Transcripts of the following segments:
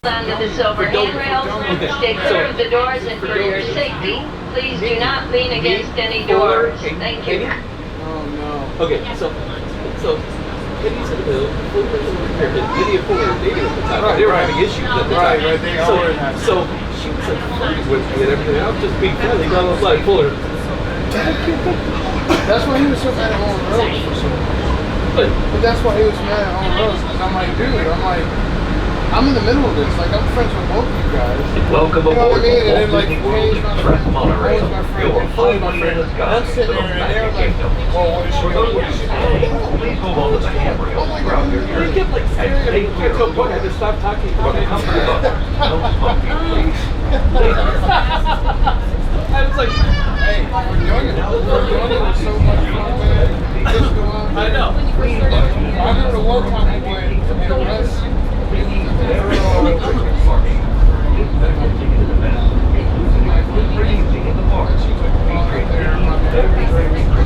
Under the silver handrails, stay clear of the doors, and for your safety, please do not lean against any doors. Thank you. Oh no. Okay, so Kitty said Lydia Fuller and dating at the time. They were having issues at the time. Right, they all were having. So she was like flirting with me and everything. I'm just being friendly, blah blah blah. Fuller. That's why he was so mad at On Rose for so long. But that's why he was mad at On Rose, because I'm like, dude, I'm in the middle of this. Like, I'm friends with both of you guys. Welcome You know what I aboard mean? the And then, Walt like, Disney World Paige, my Express friend, Monorail. Paige, my friend, Your and Chloe, my highway in friend. the sky I'm sitting to the there, and they're Magic like, Kingdom. well, what is she For going to those do? of you staying, please hold on to the handrails throughout your You journey. kept like And staring at me. take care I of the had to doors. stop talking. For the comfort of others, no smoking, please. I was like, Hey, we're doing it. We're doing it with so much fun, man. Just go out I there. know. I remember the one time we went in the West.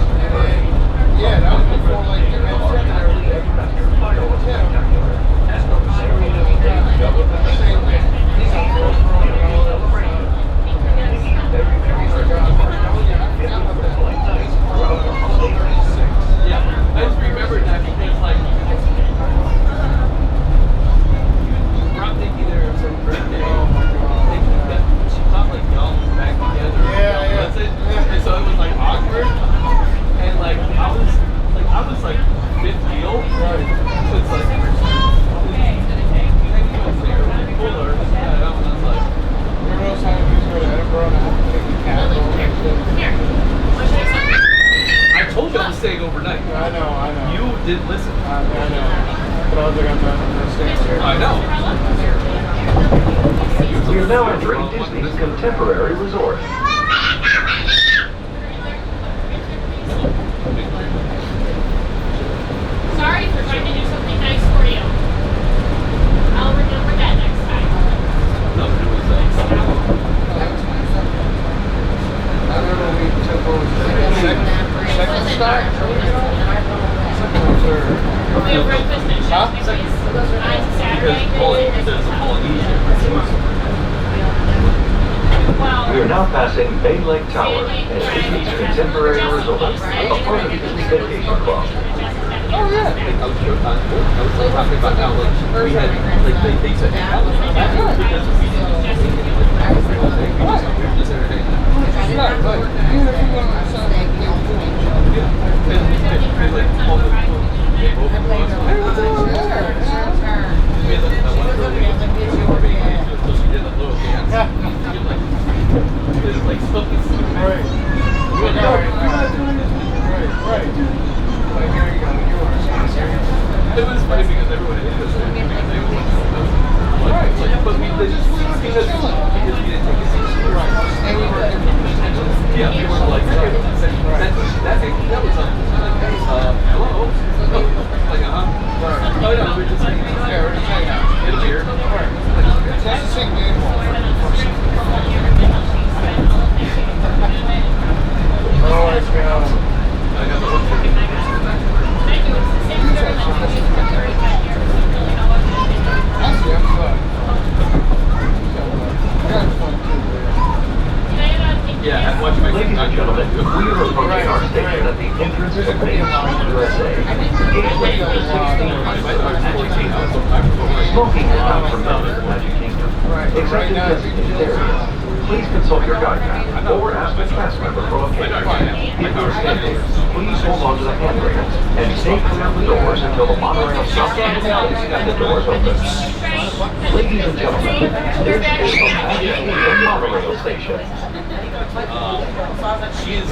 Yeah, that was before like the Yeah, I just remembered that because like we're thinking there was some birthday. Thinking that she thought like y'all was back together. Yeah, yeah. That's it. And so it was like awkward. And like I was like fifth wheel. Right. So it's like Fuller. Yeah, I was like Remember those times we used to go to Edinburgh and I had to take the cab over and shit? I told you I was staying overnight. I know. You didn't listen. I know. But I was like, I'm not staying here. I know. We are now entering Disney's Contemporary Resort. Sorry for trying to do something nice for you. I'll remember that next time. No, it was I remember we took over second stop. Second or third. We have breakfast at Huh? Shakespeare's on Saturday. there's a Polynesian. Well, We are now passing Bay Lake Tower at Disney's Contemporary Resort, a part of Disney Vacation Club. Oh yeah. Like, I was like talking about how like we had like they said that was because we didn't like real thing. We were just entertaining. Right, like, even if you went outside, like, Yeah. And like all the people came over to us. Hey, what's up? We had that one girl we were being so she did a little dance. She like it was like something stupid. right. We went, no, we're not doing it. Right. Like, here you go, you are It was funny because everyone in this because they wanted to know. Like, but we did because we didn't take it seriously. And we were Yeah, we were like, that was hello. Like, oh no, we're just hanging out. Yeah, we're just hanging out. Get a beer. That's the same game wall. Oh, it's go. I got the whole thing. thank you. It's the same ceremony. Actually, I'm glad. That's fun too. Yeah, I'm watching my Ladies and gentlemen, we are approaching our station at the entrance of Main Street, USA. Gateway to the 16th century. Smoking is not permitted in the Magic Kingdom, except in designated areas. Please consult your guide map or ask a cast member for a pin. If you're standing, please hold on to the handrails and stay clear of the doors until the monorail stops and the doors open. Ladies and gentlemen, this is the Magic Kingdom Monorail Station. She's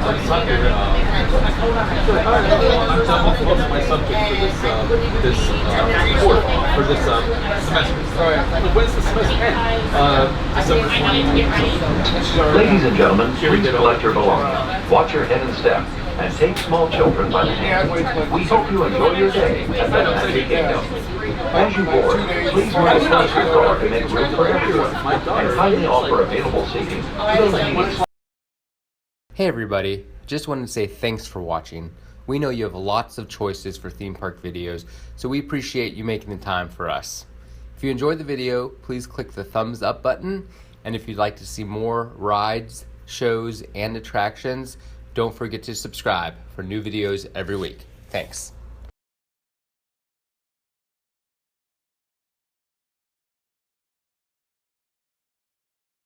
I'm sucker. I'm done with most of my subjects for this quarter, for this semester. But when's the semester end? December 20th. Ladies and gentlemen, please collect your belongings. Watch your head and step, and take small children by the hand. We hope you enjoy your day at the Magic Kingdom. As you board, please move across your door to make room for everyone, and kindly offer available seating to those needing. Hey everybody, just wanted to say thanks for watching. We know you have lots of choices for theme park videos, so we appreciate you making the time for us. If you enjoyed the video, please click the thumbs up button. And if you'd like to see more rides, shows, and attractions, don't forget to subscribe for new videos every week. Thanks.